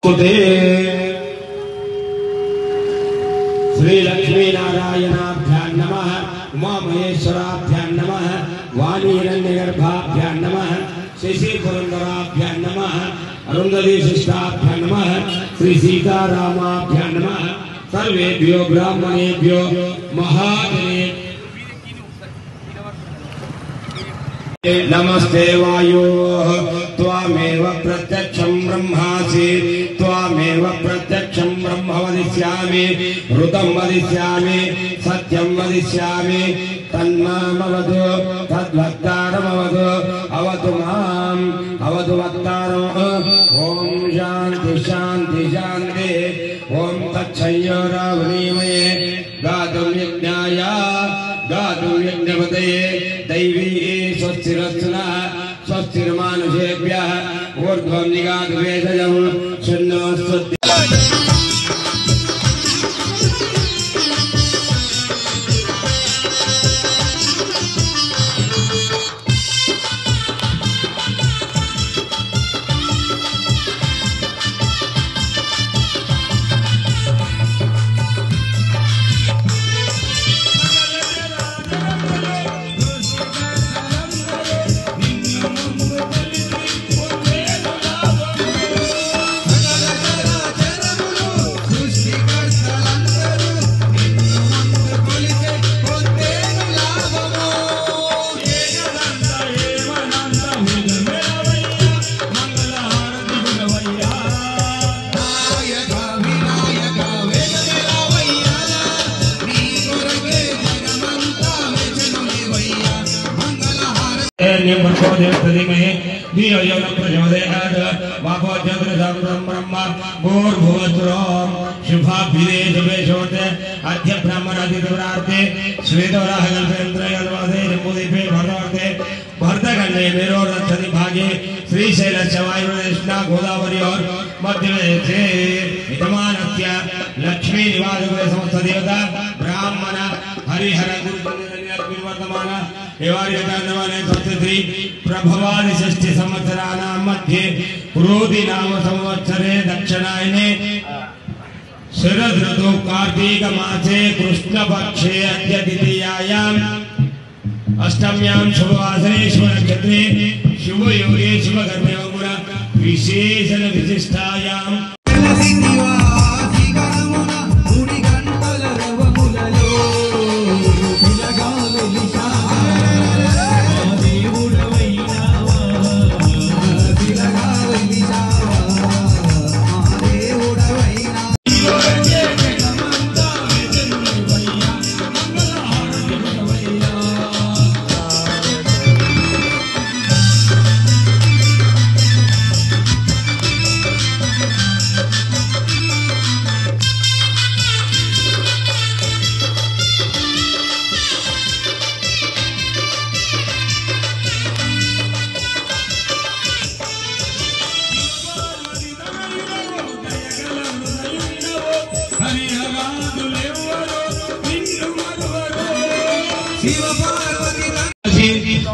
श्री लक्ष्मी नारायणाभ्यां नमः, उमा महेश्वराभ्यां नमः, वाणी हिरण्यगर्भाभ्यां नमः, शशि पुरंदराभ्यां नमः, अरुंधति शिष्टाभ्यां नमः, श्री सीतारामाभ्यां नमः। सर्वेभ्यो ब्राह्मणेभ्यो महाजने नमस्ते वायो त्वामेव प्रत्यक्षं ब्रह्मासि, त्वामेव प्रत्यक्षं ब्रह्म वदिष्यामि, ऋतं वदिष्यामि, सत्यं वदिष्यामि, तन्मामवतु तद्वक्तारमवतु, अवतु माम् अवतु वक्तारम्। ॐ शान्ति शान्ति शान्ति। ॐ तच्छयोरावनीमये गातुं यज्ञाय गातुं यज्ञपतये दैवी स्वस्तिरस्तुनः स्वस्तिर्मानुषेभ्यः ऊर्ध्वं निगातु वेदजं शृण्वस्तु। शुभाभिदेशोते अद्य ब्राह्मणादित्रार्थे श्वेतवराहकल्पेन्द्रयन्वादे भरते भरतखंडे मेरोरक्षति भागे श्रीशैलस्य वायुर्देशना गोदावरी और मध्यप्रदेशे विद्यमानस्य लक्ष्मी निवासगृहे समस्त देवता ब्राह्मण हरिहर गुरुवर्तमान एवारी प्रभवादि षष्ठी संवत्सराणां मध्ये क्रोधि नाम संवत्सरे दक्षिणायने शरद ऋतु कार्तिक मासे कृष्ण पक्षे अद्य द्वितीयायां अष्टम्यां शुभवासरे शुभ नक्षत्रे शुभ योगे शुभ कर्मे विशेषण विशिष्टायां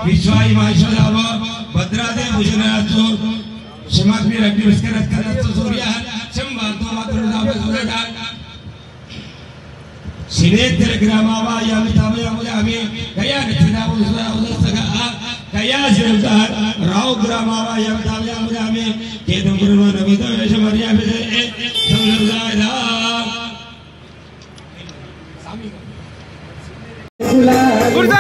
विश्वाई माशलाव भद्रादे भुजनाचो समाग्नि रग्नि विस्करत करत सूर्य संवादो मातृदाव सूर्यदा सिनेत्र ग्रामावा यामितावयामि कया निथिनाव सूर्यदा कया जिरता राव ग्रामावा यामितावयामि केतु गुरुव नवितो यशमर्या विदे संलब्धादा पूजा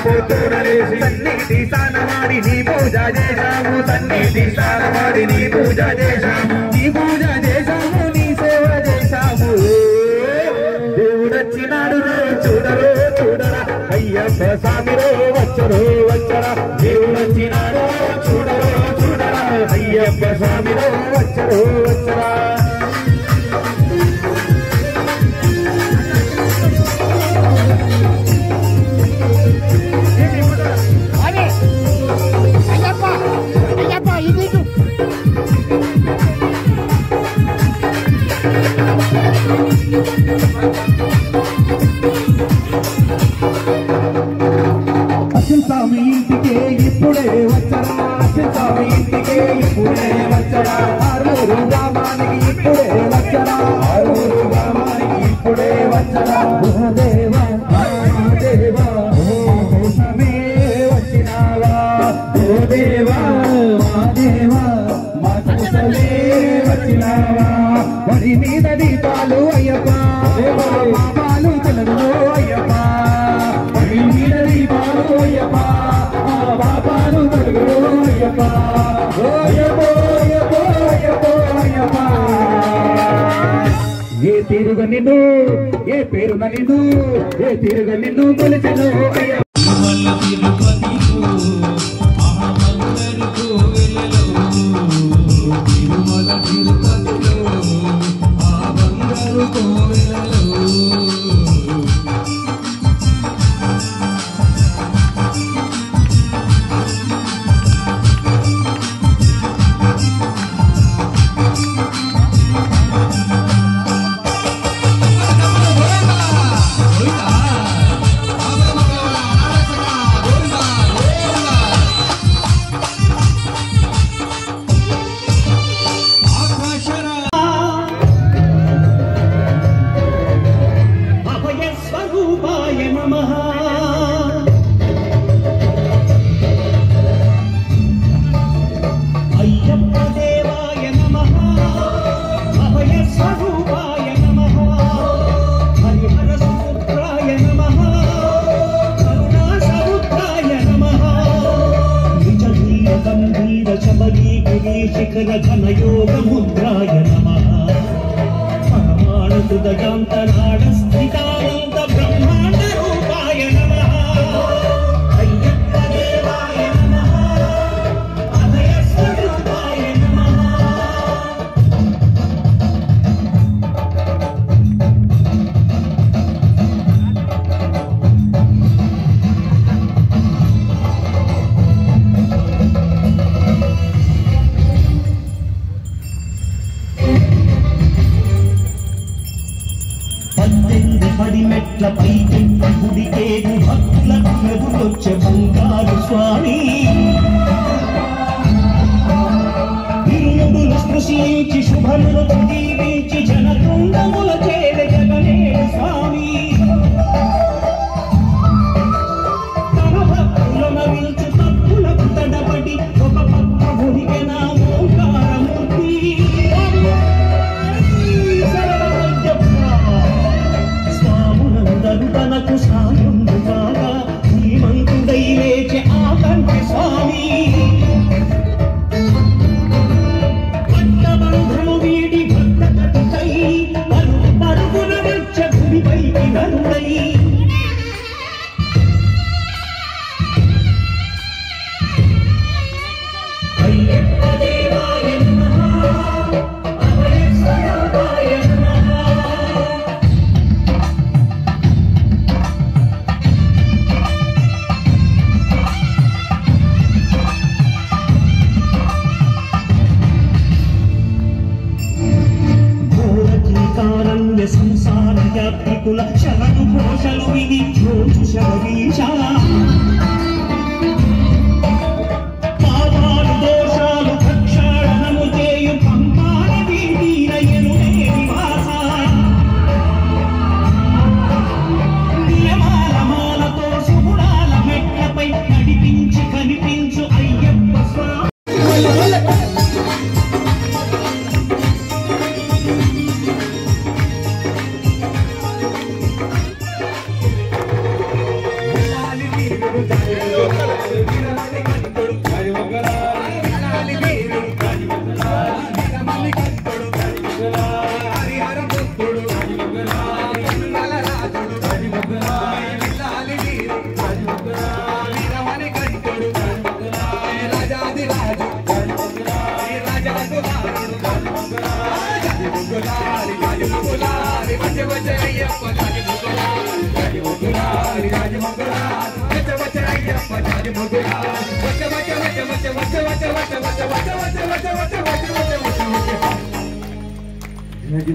పొద్దునలేసి సన్నిధి స్నానమాడి నీ పూజ చేశాము సన్నిధి స్నానమాడి నీ పూజ చేశాము నీ పూజ చేశాము నీ సేవ చేశాము దేవుడొచ్చినాడు చూడరో చూడరా అయ్యప్ప స్వామిరో వచ్చరో వచ్చరా దేవుడొచ్చినాడు చూడరో చూడరా అయ్యప్ప స్వామిరో వచ్చరో వచ్చరా స్వామి ఇంటికే ఇప్పుడే వచ్చరా స్వామి ఇంటికే ఇప్పుడే వచ్చరా ఆరూరు గ్రామానికి ఇప్పుడే వచ్చరా ఆరూరు గ్రామానికి ఇప్పుడే వచ్చరా దేవా దేవా దేశమే వచ్చినావా ఓ దేవా మా దేవా మా కోసమే వచ్చినావా వడి మీద దీపాలు అయ్యప్ప పాపాలు తెలుగులో అయ్యప్ప వడి మీద దీపాలు అయ్యప్ప పాపాలు తెలుగులో అయ్యప్ప ఓయప్పో అయ్యప్పో అయ్యప్పో అయ్యప్ప ఏ తీరుగా నిన్ను ఏ పేరున నిన్ను ఏ తీరుగా నిన్ను కొలిచెను అయ్యప్ప ఘనయోగ ముద్రాయ నమః పరమాణు హృదయాంతరాళ స్థితానంద బ్రహ్మాండ రూపాయ నమః అయ్యప్ప దేవాయ నమః అభయ స్వరూపాయ నమః పడిమెట్ల పైకి గుడికేగు భక్తులకు ఎదురొచ్చే బంగారు స్వామి ఇరుముడులు స్పృశించి శుభములు దీవించి జనకుండముల చేర జగనేడు స్వామి తన భక్తులను విల్చు తప్పులకు తడబడి ఒక పక్క భుడిగెన ఓంకారమూర్తి తనకు సాయుండుగా శ్రీమంతుడై లేచే ఆకంఠి స్వామి పట్టబంధము వీడి భక్తకై పరుగు పరుగున వచ్చ గుడిపైకి నరుడై అయ్యప్ప దేవాయ నమః అభయ స్వరూపాయ నమః సంసార యాత్రికుల శరణు ఘోషలు విని రోజు శబరీష పాపాలు దోషాలు ప్రక్షాళనము చేయు పంపాని వీధినయను నివాస నియమాల మాలతో శుభుడాల మెట్లపై నడిపించి కనిపించు అయ్యప్ప స్వామి Raja